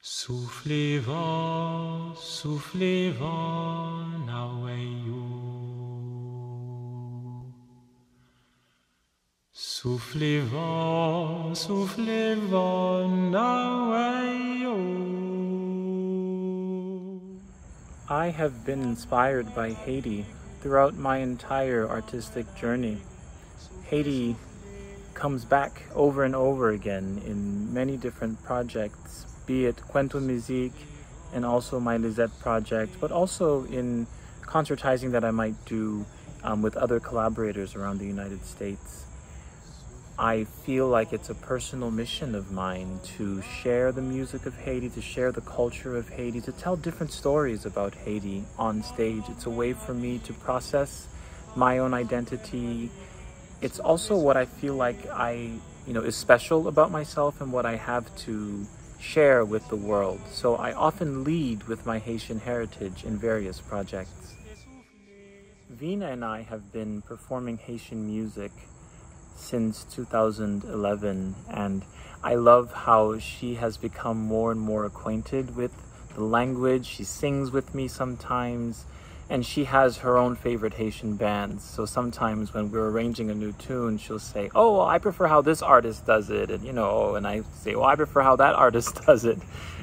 Soufflez vent, naweyo. Soufflez vent, naweyo. I have been inspired by Haiti throughout my entire artistic journey. Haiti comes back over and over again in many different projects, be it Kuwento Mizik and also my Lisette project, but also in concertizing that I might do with other collaborators around the United States. I feel like it's a personal mission of mine to share the music of Haiti, to share the culture of Haiti, to tell different stories about Haiti on stage. It's a way for me to process my own identity. It's also what I feel like is special about myself and what I have to share with the world. So I often lead with my Haitian heritage in various projects. Veena and I have been performing Haitian music since 2011, and I love how she has become more and more acquainted with the language. She sings with me sometimes, and she has her own favorite Haitian bands. So sometimes when we're arranging a new tune, she'll say, oh, well, I prefer how this artist does it. And, and I say, well, I prefer how that artist does it.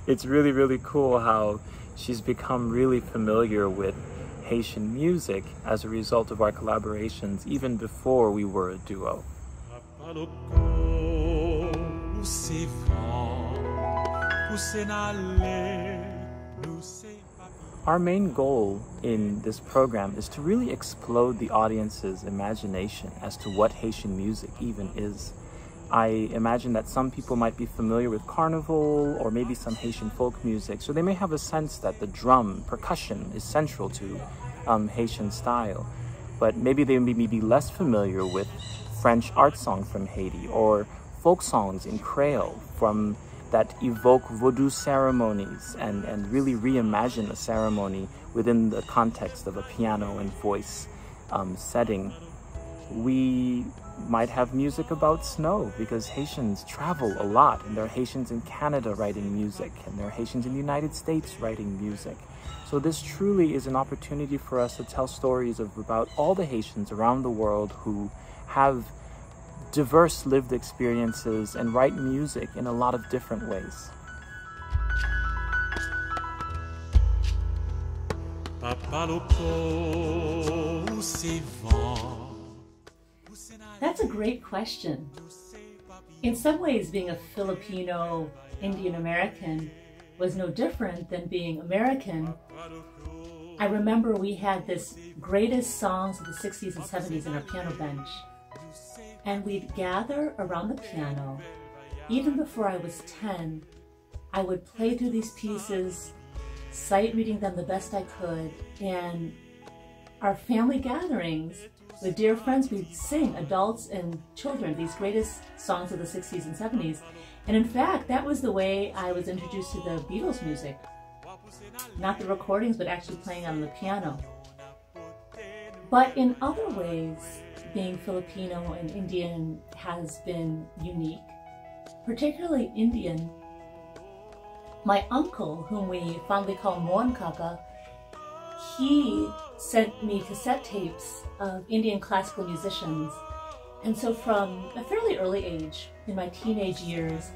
It's really, really cool how she's become really familiar with Haitian music as a result of our collaborations, even before we were a duo. Our main goal in this program is to really explode the audience's imagination as to what Haitian music even is. I imagine that some people might be familiar with carnival or maybe some Haitian folk music, so they may have a sense that the drum, percussion is central to Haitian style. But maybe they may be less familiar with French art song from Haiti or folk songs in Creole that evoke Vodou ceremonies and really reimagine a ceremony within the context of a piano and voice setting. We might have music about snow because Haitians travel a lot, and there are Haitians in Canada writing music, and there are Haitians in the United States writing music. So this truly is an opportunity for us to tell stories about all the Haitians around the world who have diverse lived experiences and write music in a lot of different ways. That's a great question. In some ways, being a Filipino Indian American was no different than being American. I remember we had this greatest songs of the 60s and 70s in our piano bench. And we'd gather around the piano. Even before I was 10, I would play through these pieces, sight reading them the best I could, and our family gatherings with dear friends, we'd sing, adults and children, these greatest songs of the 60s and 70s. And in fact, that was the way I was introduced to the Beatles music. Not the recordings, but actually playing on the piano. But in other ways, being Filipino and Indian has been unique, particularly Indian. My uncle, whom we fondly call Moan Kaka, he sent me cassette tapes of Indian classical musicians. And so from a fairly early age, in my teenage years,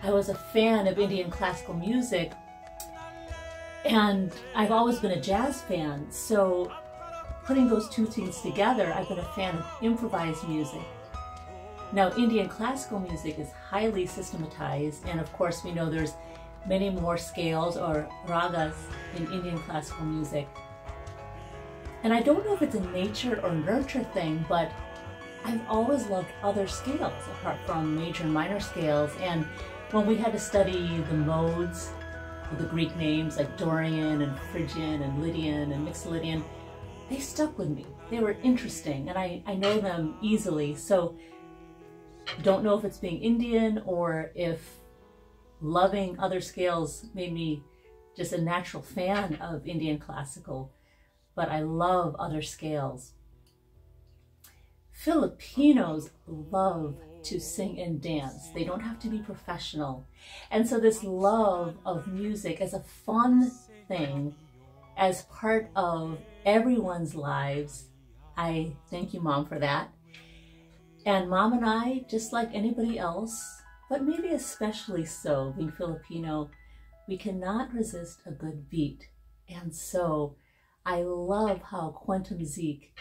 I was a fan of Indian classical music. And I've always been a jazz fan, so putting those two things together, I've been a fan of improvised music. Now, Indian classical music is highly systematized, and of course we know there's many more scales or ragas in Indian classical music. And I don't know if it's a nature or nurture thing, but I've always loved other scales apart from major and minor scales. And when we had to study the modes with the Greek names like Dorian and Phrygian and Lydian and Mixolydian, they stuck with me. They were interesting, and I know them easily. So don't know if it's being Indian or if loving other scales made me just a natural fan of Indian classical, but I love other scales. Filipinos love to sing and dance. They don't have to be professional. And so this love of music as a fun thing, as part of everyone's lives, I thank you, Mom, for that. And Mom and I, just like anybody else, but maybe especially so, being Filipino, we cannot resist a good beat. And so I love how Kuwento Mizik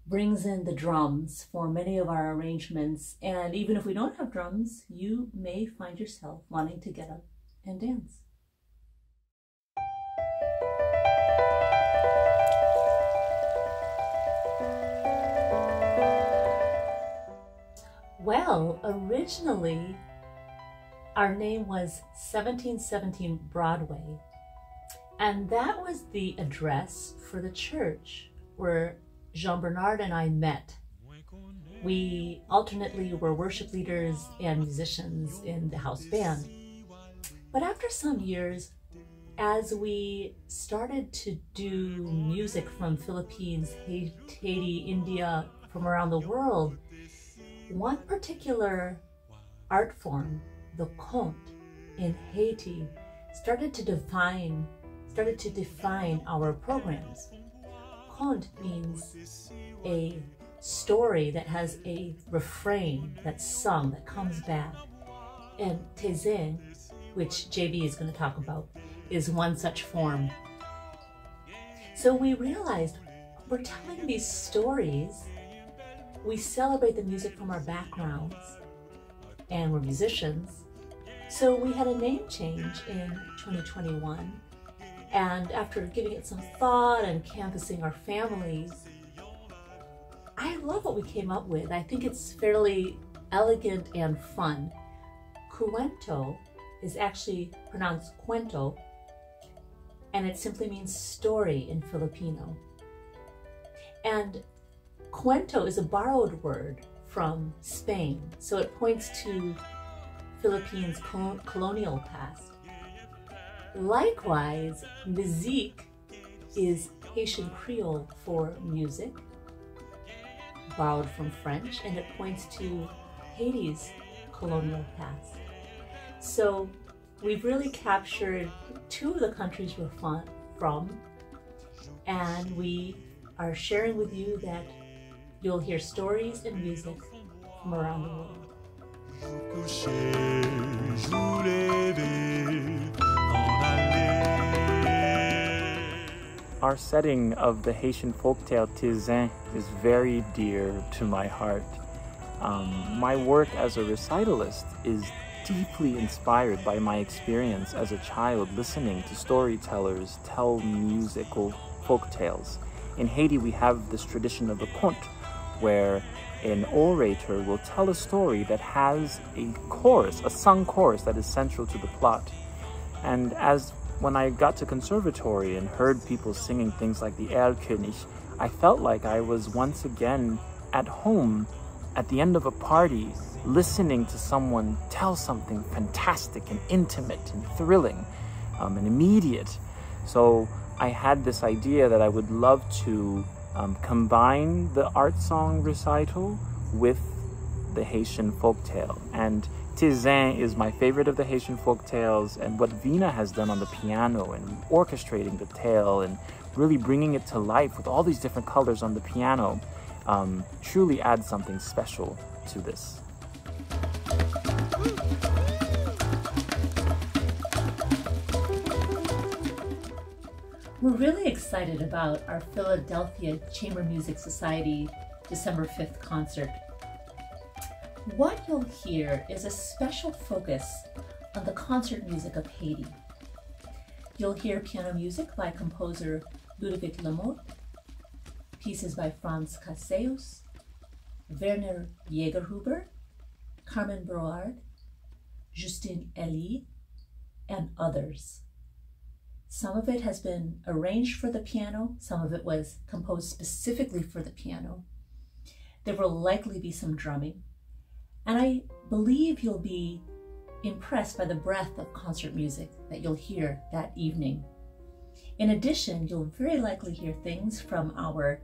brings in the drums for many of our arrangements. And even if we don't have drums, you may find yourself wanting to get up and dance. Well, originally, our name was 1717 Broadway, and that was the address for the church where Jean-Bernard and I met. We alternately were worship leaders and musicians in the house band. But after some years, as we started to do music from Philippines, Haiti, India, from around the world, one particular art form, the conte in Haiti, started to define our programs. Conte means a story that has a refrain that's sung, that comes back. And tezin, which JB is going to talk about, is one such form. So we realized we're telling these stories. We celebrate the music from our backgrounds, and we're musicians. So we had a name change in 2021, and after giving it some thought and canvassing our families, I love what we came up with. I think it's fairly elegant and fun. Kuwento is actually pronounced cuento, and it simply means story in Filipino. And cuento is a borrowed word from Spain, so it points to Philippines' colonial past. Likewise, Mizik is Haitian Creole for music, borrowed from French, and it points to Haiti's colonial past. So we've really captured two of the countries we're from, and we are sharing with you that you'll hear stories and music from around the world. Our setting of the Haitian folktale Tizin is very dear to my heart. My work as a recitalist is deeply inspired by my experience as a child listening to storytellers tell musical folktales. In Haiti, we have this tradition of the conte, where an orator will tell a story that has a chorus, a sung chorus that is central to the plot. And when I got to conservatory and heard people singing things like the Erlkönig, I felt like I was once again at home at the end of a party, listening to someone tell something fantastic and intimate and thrilling and immediate. So I had this idea that I would love to combine the art song recital with the Haitian folktale. And Tizin is my favorite of the Haitian folktales, and what Veena has done on the piano and orchestrating the tale and really bringing it to life with all these different colors on the piano truly adds something special to this. We're really excited about our Philadelphia Chamber Music Society December 5th concert. What you'll hear is a special focus on the concert music of Haiti. You'll hear piano music by composer Ludovic Lamotte, pieces by Franz Caseus, Werner Jägerhuber, Carmen Broard, Justine Elie, and others. Some of it has been arranged for the piano, some of it was composed specifically for the piano. There will likely be some drumming, and I believe you'll be impressed by the breadth of concert music that you'll hear that evening. In addition, you'll very likely hear things from our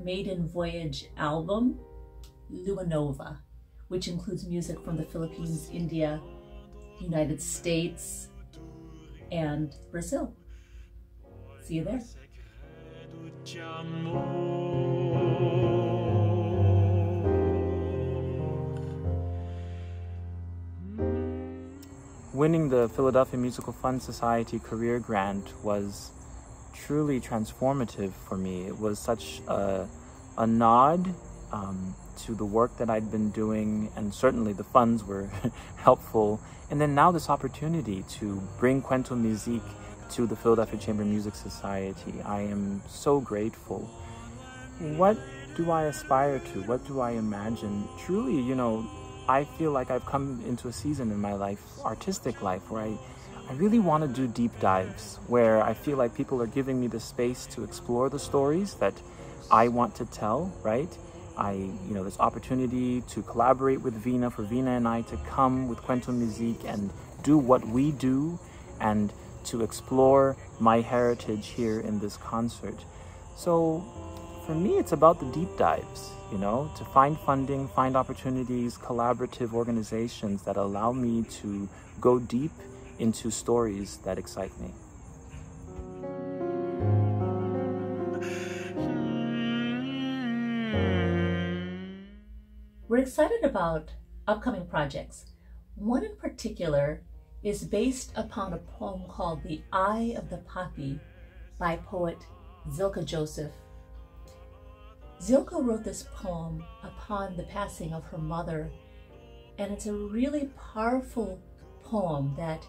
maiden voyage album, Luminova, which includes music from the Philippines, India, United States, and Brazil. See you there. Winning the Philadelphia Musical Fund Society Career Grant was truly transformative for me. It was such a nod to the work that I'd been doing, and certainly the funds were helpful. And then now this opportunity to bring Kuwento Mizik to the Philadelphia Chamber Music Society. I am so grateful. What do I aspire to? What do I imagine? Truly, you know, I feel like I've come into a season in my life, artistic life, where I really want to do deep dives, where I feel like people are giving me the space to explore the stories that I want to tell, right? This opportunity to collaborate with Veena, for Veena and I to come with Kuwento Mizik and do what we do, and to explore my heritage here in this concert. So for me, it's about the deep dives, you know, to find funding, find opportunities, collaborative organizations that allow me to go deep into stories that excite me. We're excited about upcoming projects. One in particular is based upon a poem called The Eye of the Poppy by poet Zilka Joseph. Zilka wrote this poem upon the passing of her mother, and it's a really powerful poem that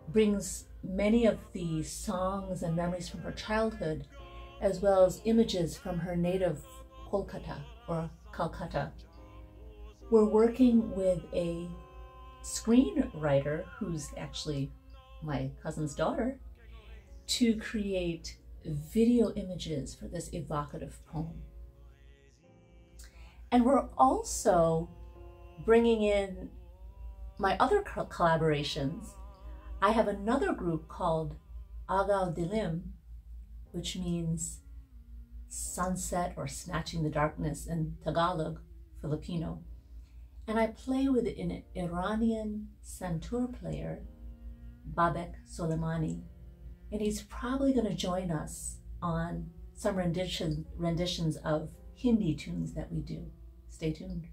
brings many of the songs and memories from her childhood, as well as images from her native Kolkata or Calcutta. We're working with a screenwriter, who's actually my cousin's daughter, to create video images for this evocative poem. And we're also bringing in my other collaborations. I have another group called Agaw Dilim, which means sunset or snatching the darkness in Tagalog, Filipino. And I play with an Iranian santur player, Babek Soleimani, and he's probably going to join us on some renditions of Hindi tunes that we do. Stay tuned.